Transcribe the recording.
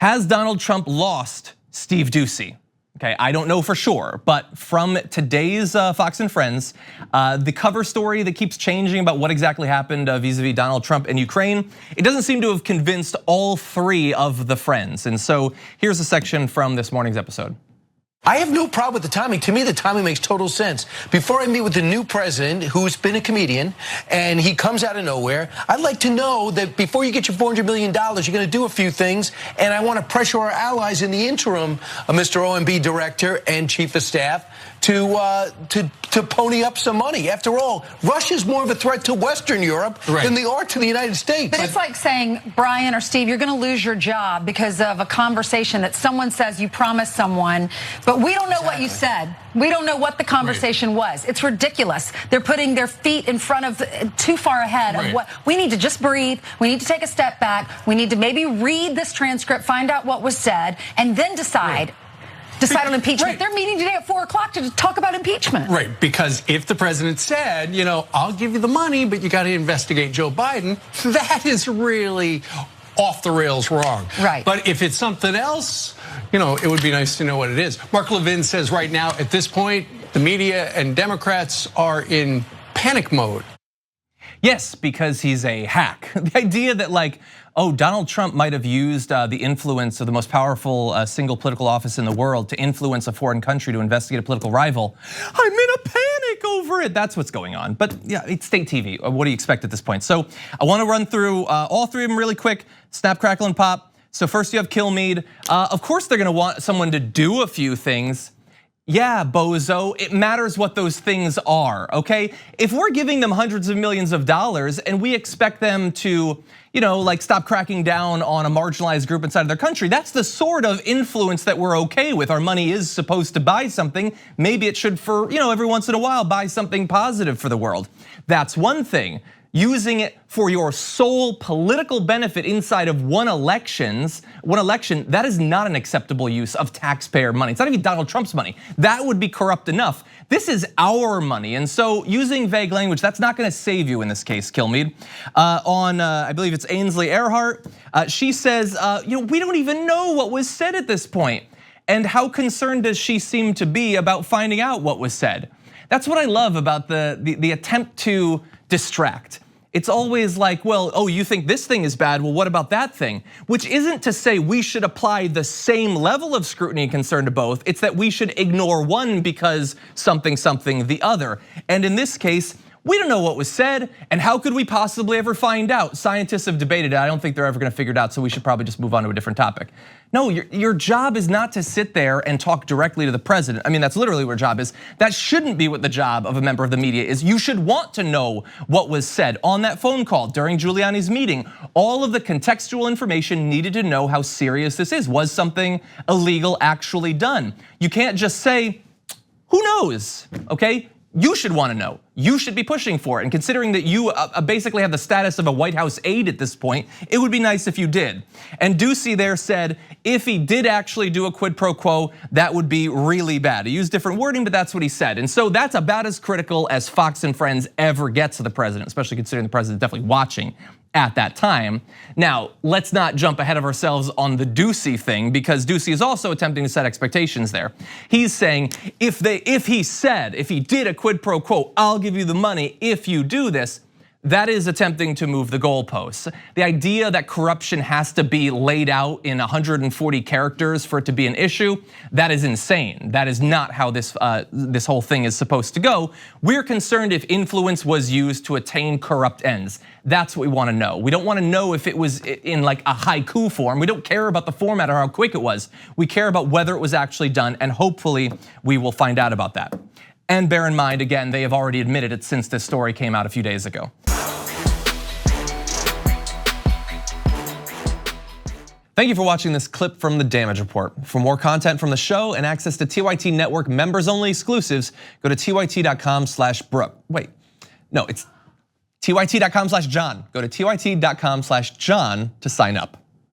Has Donald Trump lost Steve Doocy? Okay, I don't know for sure, but from today's Fox and Friends, the cover story that keeps changing about what exactly happened vis-a-vis Donald Trump and Ukraine, it doesn't seem to have convinced all three of the friends. And so here's a section from this morning's episode. I have no problem with the timing. To me, the timing makes total sense. Before I meet with the new president, who's been a comedian, and he comes out of nowhere, I'd like to know that before you get your $400 million, you're going to do a few things, and I want to pressure our allies in the interim, Mr. OMB director and chief of staff, to pony up some money. After all, Russia's more of a threat to Western Europe than they are to the United States. But it's like saying, Brian or Steve, you're going to lose your job because of a conversation that someone says you promised someone, but we don't know what you said. We don't know what the conversation was. It's ridiculous. They're putting their feet in front of, too far ahead of what, we need to just breathe. We need to take a step back. We need to maybe read this transcript, find out what was said, and then decide on impeachment. They're meeting today at 4 o'clock to talk about impeachment. Right, because if the president said, I'll give you the money, but you got to investigate Joe Biden, that is really off the rails wrong. Right. But if it's something else, it would be nice to know what it is. Mark Levin says right now, at this point, the media and Democrats are in panic mode. Yes, because he's a hack. The idea that Donald Trump might have used the influence of the most powerful single political office in the world to influence a foreign country to investigate a political rival. I'm in a panic over it. That's what's going on. But yeah, it's state TV. What do you expect at this point? So I want to run through all three of them really quick. Snap, crackle, and pop. So first you have Kilmeade. Of course they're going to want someone to do a few things. Yeah, bozo, it matters what those things are, okay? If we're giving them hundreds of millions of dollars and we expect them to, stop cracking down on a marginalized group inside of their country, that's the sort of influence that we're okay with. Our money is supposed to buy something. Maybe it should, for every once in a while, buy something positive for the world. That's one thing. Using it for your sole political benefit inside of one election, that is not an acceptable use of taxpayer money. It's not even Donald Trump's money. That would be corrupt enough. This is our money, and so using vague language, that's not gonna save you in this case, Kilmeade. I believe it's Ainsley Earhart, she says, we don't even know what was said at this point. And how concerned does she seem to be about finding out what was said? That's what I love about the attempt to distract. It's always like, well, oh, you think this thing is bad, well, what about that thing? Which isn't to say we should apply the same level of scrutiny and concern to both, it's that we should ignore one because something the other. And in this case, we don't know what was said, and how could we possibly ever find out? Scientists have debated it, I don't think they're ever gonna figure it out, so we should probably just move on to a different topic. No, your job is not to sit there and talk directly to the president. I mean, that's literally what your job is. That shouldn't be what the job of a member of the media is. You should want to know what was said on that phone call during Giuliani's meeting. All of the contextual information needed to know how serious this is. Was something illegal actually done? You can't just say, who knows, okay? You should want to know. You should be pushing for it. And considering that you basically have the status of a White House aide at this point, it would be nice if you did. And Doocy there said, if he did actually do a quid pro quo, that would be really bad. He used different wording, but that's what he said. And so that's about as critical as Fox and Friends ever gets to the president, especially considering the president's definitely watching at that time. Now, let's not jump ahead of ourselves on the Doocy thing, because Doocy is also attempting to set expectations there. He's saying, if he did a quid pro quo, I'll give you the money if you do this. That is attempting to move the goalposts. The idea that corruption has to be laid out in 140 characters for it to be an issue, that is insane. That is not how this whole thing is supposed to go. We're concerned if influence was used to attain corrupt ends. That's what we want to know. We don't want to know if it was in like a haiku form. We don't care about the format or how quick it was. We care about whether it was actually done, and hopefully we will find out about that. And bear in mind, again, they have already admitted it since this story came out a few days ago. Thank you for watching this clip from the Damage Report. For more content from the show and access to TYT Network members-only exclusives, go to tyt.com/Brooke. Wait, no, it's tyt.com/John. Go to tyt.com/John to sign up.